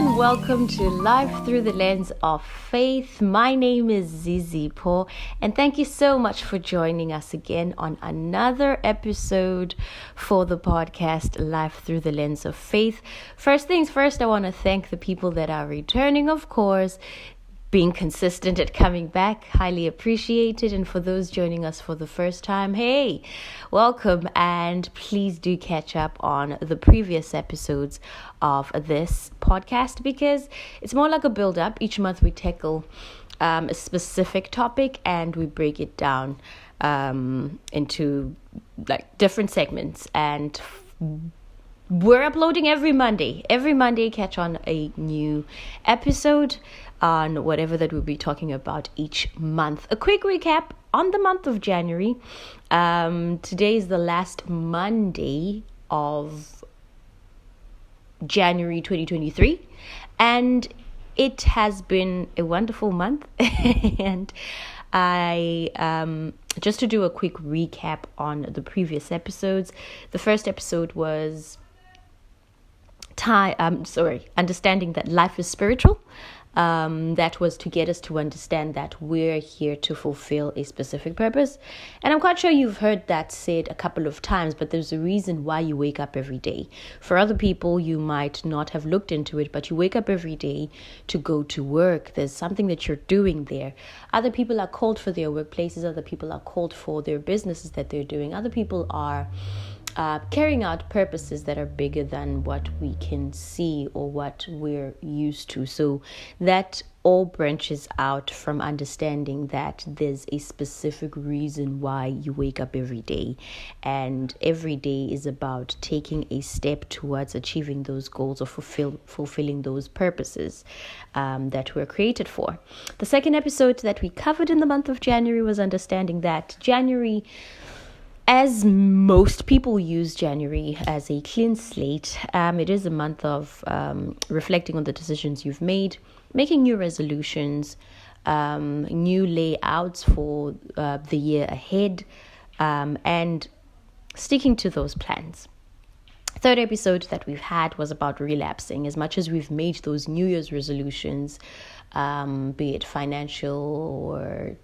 and welcome to Life Through the Lens of Faith. My name is Ep4, and thank you so much for joining us again on another episode for the podcast Life Through the Lens of Faith. First things first, I want to thank the people that are returning, of course, being consistent at coming back, highly appreciated. And for those joining us for the first time, hey, welcome, and please do catch up on the previous episodes of this podcast because it's more like a build-up. Each month we tackle a specific topic and we break it down into like different segments, and we're uploading every Monday. Every Monday, catch on a new episode on whatever that we'll be talking about each month. A quick recap on the month of January. Today is the last Monday of January 2023, and it has been a wonderful month. And I just to do a quick recap on the previous episodes. The first episode was understanding that life is spiritual. That was to get us to understand that we're here to fulfill a specific purpose. And I'm quite sure you've heard that said a couple of times, but there's a reason why you wake up every day. For other people, you might not have looked into it, but you wake up every day to go to work. There's something that you're doing there. Other people are called for their workplaces. Other people are called for their businesses that they're doing. Other people are carrying out purposes that are bigger than what we can see or what we're used to. So that all branches out from understanding that there's a specific reason why you wake up every day. And every day is about taking a step towards achieving those goals or fulfilling those purposes that we're created for. The second episode that we covered in the month of January was understanding that January, as most people use January as a clean slate, it is a month of reflecting on the decisions you've made, making new resolutions, new layouts for the year ahead, and sticking to those plans. Third episode that we've had was about relapsing. As much as we've made those New Year's resolutions, be it financial or,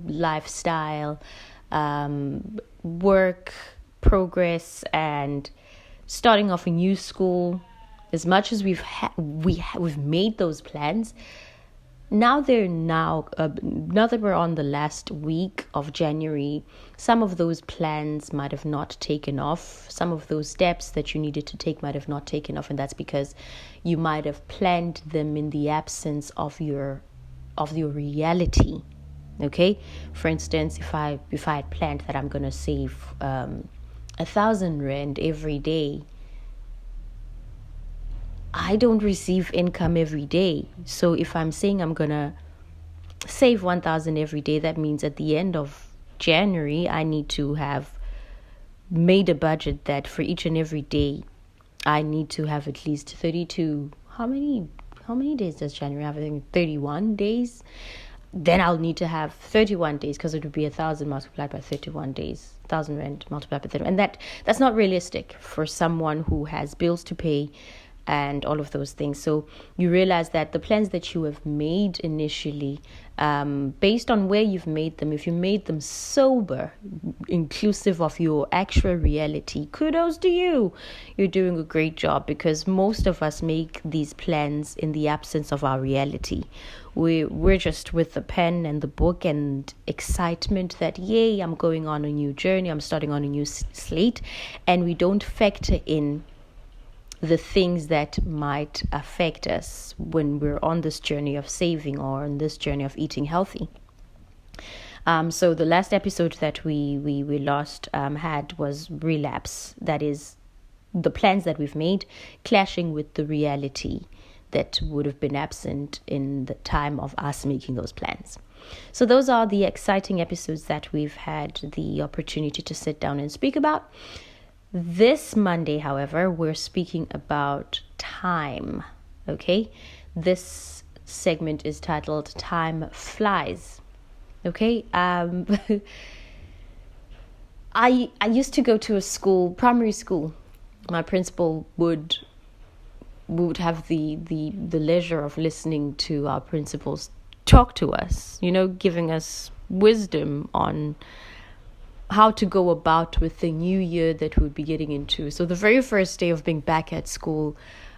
lifestyle, work, progress, and starting off a new school, as much as we've made those plans, now that we're on the last week of January, some of those plans might have not taken off. Some of those steps that you needed to take might have not taken off, and that's because you might have planned them in the absence of your reality. Okay, for instance, if I had planned that I'm gonna save 1,000 rand every day, I don't receive income every day. So if I'm saying I'm gonna save 1,000 every day, that means at the end of January I need to have made a budget that for each and every day I need to have at least 32. How many days does January have? I think 31 days. Then I'll need to have 31 days because it would be 1,000 multiplied by 31 days, 1,000 rand multiplied by 31. And that's not realistic for someone who has bills to pay and all of those things. So you realize that the plans that you have made initially, based on where you've made them, if you made them sober, inclusive of your actual reality, kudos to you. You're doing a great job, because most of us make these plans in the absence of our reality. We're just with the pen and the book and excitement that, yay, I'm going on a new journey, I'm starting on a new slate, and we don't factor in the things that might affect us when we're on this journey of saving or on this journey of eating healthy. So the last episode that we had was relapse. That is the plans that we've made clashing with the reality that would have been absent in the time of us making those plans. So those are the exciting episodes that we've had the opportunity to sit down and speak about. This Monday, however, we're speaking about time, okay? This segment is titled Time Flies, okay? I used to go to a school, primary school. My principal would we would have the leisure of listening to our principals talk to us, giving us wisdom on how to go about with the new year that we would be getting into. So the very first day of being back at school,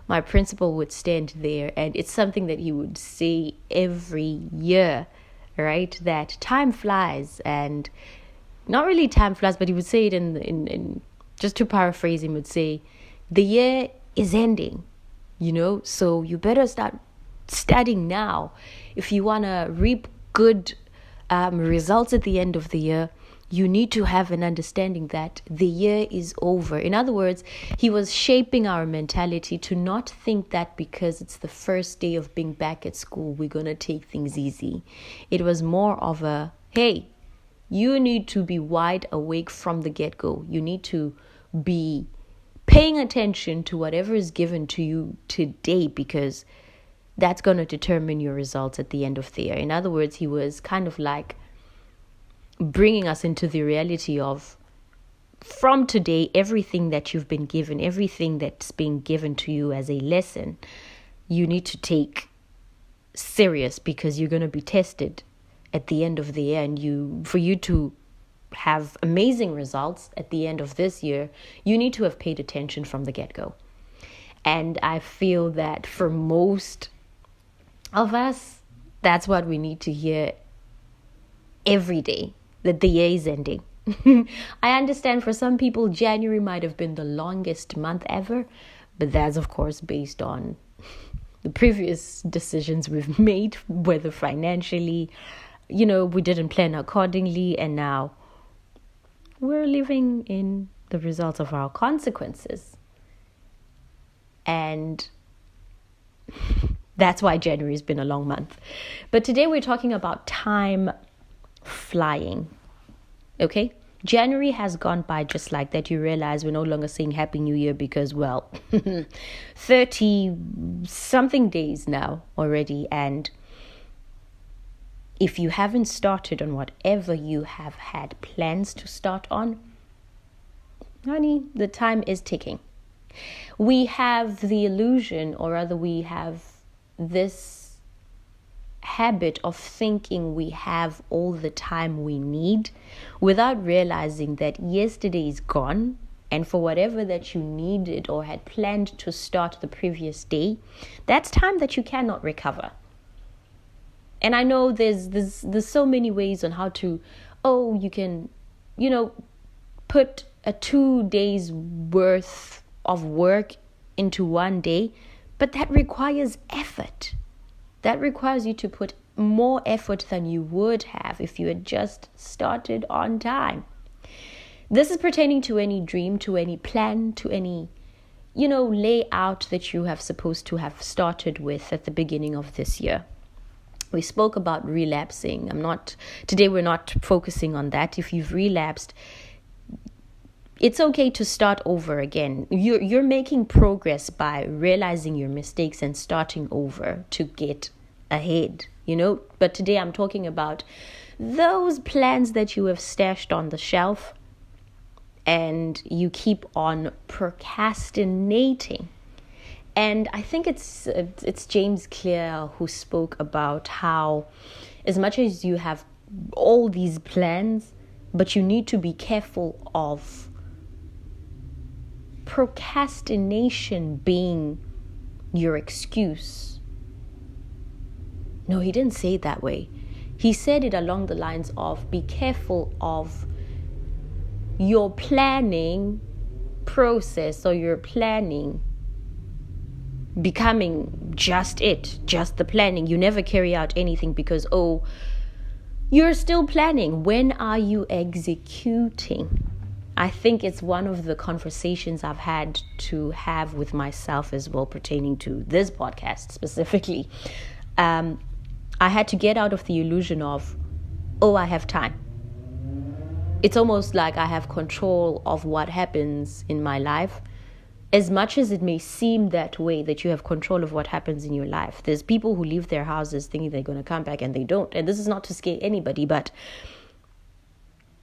my principal would stand there, and it's something that he would say every year, right? That time flies, and not really time flies, but he would say it in just to paraphrase him, would say, the year is ending, so you better start studying now. If you want to reap good results at the end of the year, you need to have an understanding that the year is over. In other words, he was shaping our mentality to not think that because it's the first day of being back at school, we're going to take things easy. It was more of a, hey, you need to be wide awake from the get-go. You need to be paying attention to whatever is given to you today, because that's going to determine your results at the end of the year. In other words, he was kind of like bringing us into the reality of, from today, everything that you've been given, everything that's being given to you as a lesson, you need to take serious, because you're going to be tested at the end of the year. And for you to have amazing results at the end of this year, you need to have paid attention from the get-go. And I feel that for most of us, that's what we need to hear every day, that the year is ending. I understand for some people, January might have been the longest month ever, but that's of course based on the previous decisions we've made, whether financially, we didn't plan accordingly, and now we're living in the results of our consequences. And that's why January has been a long month. But today we're talking about time flying. Okay? January has gone by just like that. You realize we're no longer saying Happy New Year because, 30 something days now already. And if you haven't started on whatever you have had plans to start on, honey, the time is ticking. We have the illusion, or rather we have this habit of thinking we have all the time we need, without realizing that yesterday is gone, and for whatever that you needed or had planned to start the previous day, that's time that you cannot recover. And I know there's so many ways on how to, you can, put a 2 days worth of work into one day, but that requires effort. That requires you to put more effort than you would have if you had just started on time. This is pertaining to any dream, to any plan, to any, layout that you have supposed to have started with at the beginning of this year. We spoke about relapsing. Today we're not focusing on that. If you've relapsed, it's okay to start over again. You're making progress by realizing your mistakes and starting over to get ahead, But today I'm talking about those plans that you have stashed on the shelf and you keep on procrastinating. And I think it's James Clear who spoke about how, as much as you have all these plans, but you need to be careful of procrastination being your excuse. No, he didn't say it that way. He said it along the lines of, be careful of your planning process, or your planning becoming just the planning. You never carry out anything because, you're still planning. When are you executing? I think it's one of the conversations I've had to have with myself as well, pertaining to this podcast specifically. I had to get out of the illusion of, I have time. It's almost like I have control of what happens in my life. As much as it may seem that way, that you have control of what happens in your life. There's people who leave their houses thinking they're going to come back and they don't. And this is not to scare anybody, but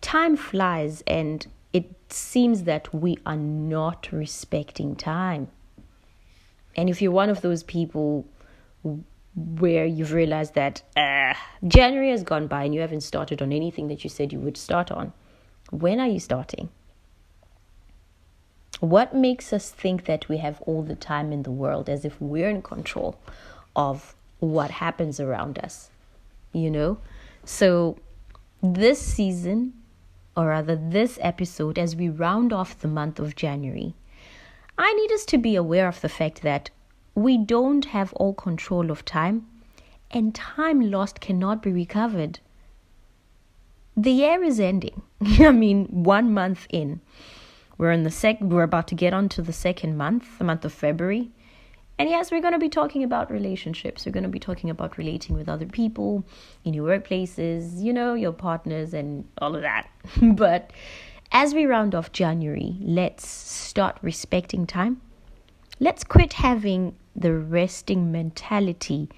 time flies, and it seems that we are not respecting time. And if you're one of those people where you've realized that January has gone by and you haven't started on anything that you said you would start on, when are you starting? What makes us think that we have all the time in the world, as if we're in control of what happens around us, So this season, or rather this episode, as we round off the month of January, I need us to be aware of the fact that we don't have all control of time, and time lost cannot be recovered. The year is ending. 1 month in. We're about to get on to the second month, the month of February. And yes, we're going to be talking about relationships. We're going to be talking about relating with other people in your workplaces, your partners and all of that. But as we round off January, let's start respecting time. Let's quit having the resting mentality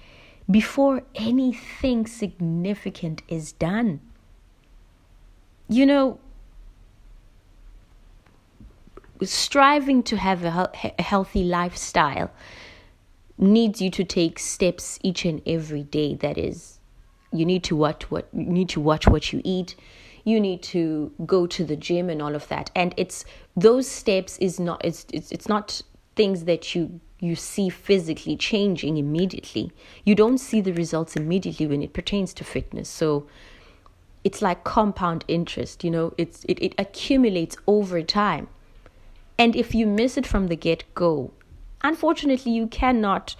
before anything significant is done. Striving to have a healthy lifestyle needs you to take steps each and every day. That is, you need to watch what you eat. You need to go to the gym and all of that. And it's those steps it's not things that you see physically changing immediately. You don't see the results immediately when it pertains to fitness. So it's like compound interest, it accumulates over time. And if you miss it from the get-go, unfortunately, you cannot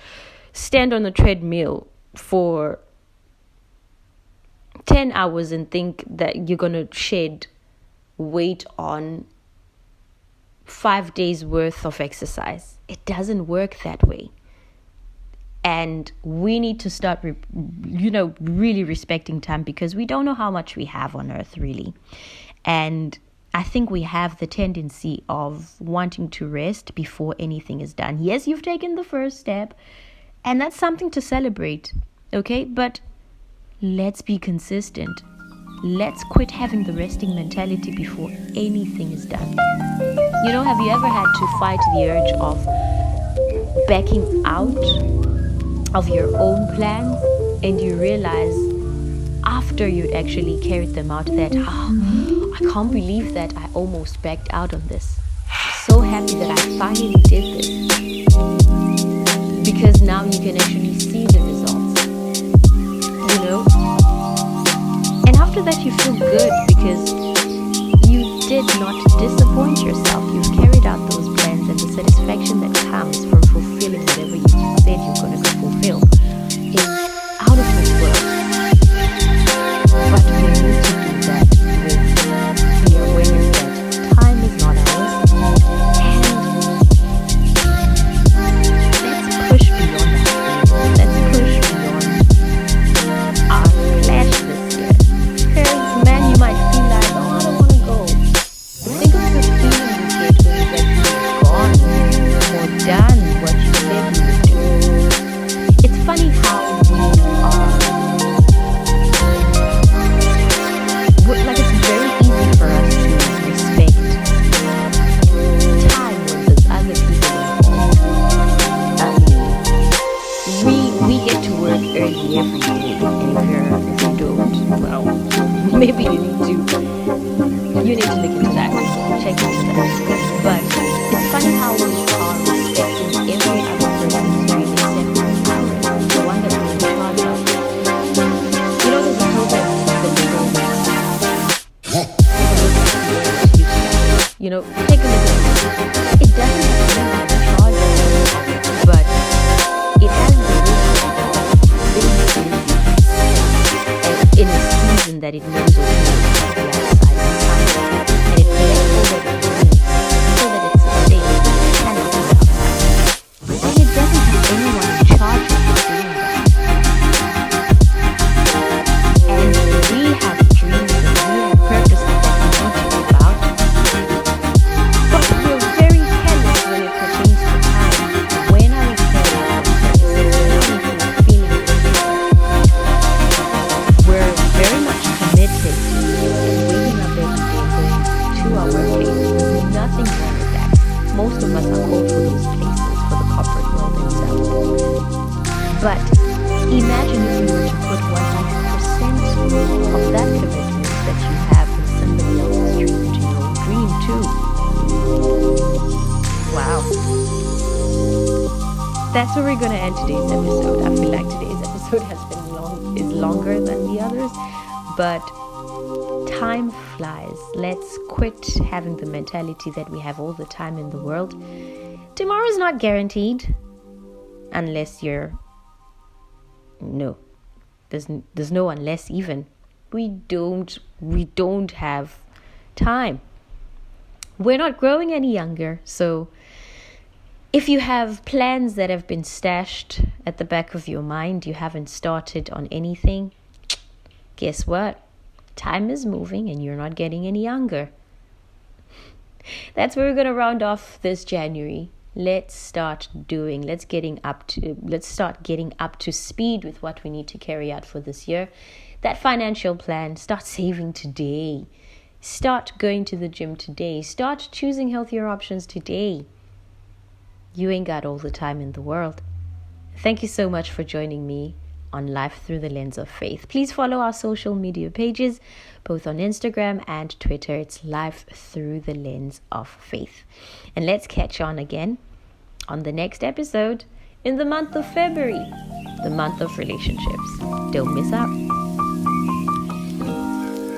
stand on the treadmill for 10 hours and think that you're going to shed weight on 5 days worth of exercise. It doesn't work that way. And we need to start, really respecting time, because we don't know how much we have on earth, really. And I think we have the tendency of wanting to rest before anything is done. Yes, you've taken the first step, and that's something to celebrate, okay? But let's be consistent. Let's quit having the resting mentality before anything is done. Have you ever had to fight the urge of backing out of your own plans, and you realize after you'd actually carried them out that, I can't believe that I almost backed out on this. So happy that I finally did this. Because now you can actually see the results. And after that you feel good because you did not disappoint yourself. You've carried out those plans, and the satisfaction that comes from fulfilling whatever you said you're going to fulfill is out of this world. But we need to do that with the awareness that time is not ours, and let's push beyond that. Let's push beyond our flesh this year. Because man, you might feel like, I don't want to go. Think of the feeling you get when you've actually gone or done what you said you would do. It's funny how we are. It's very easy for us to respect time when there's other people involved. We get to work early every day, and if you don't, well, maybe you need to look into that, check into that. But it's funny how we are respecting every other person's dream except ours, the one that we're in charge of. There's a program take a look at it. It doesn't have to be charged, but it has the wisdom in a season that it knows will be. But imagine if you were to put 100% of that commitment that you have in somebody else's dream into your own dream too. Wow. That's where we're going to end today's episode. I feel like today's episode is longer than the others, but time flies. Let's quit having the mentality that we have all the time in the world. Tomorrow is not guaranteed unless you're... No. There's no unless even. We don't have time. We're not growing any younger, so if you have plans that have been stashed at the back of your mind, you haven't started on anything, guess what? Time is moving and you're not getting any younger. That's where we're going to round off this January. Let's start getting up to speed with what we need to carry out for this year. That financial plan, start saving today. Start going to the gym today. Start choosing healthier options today. You ain't got all the time in the world. Thank you so much for joining me on Life Through the Lens of Faith. Please follow our social media pages, both on Instagram and Twitter. It's Life Through the Lens of Faith. And let's catch on again on the next episode in the month of February, the month of relationships. Don't miss out.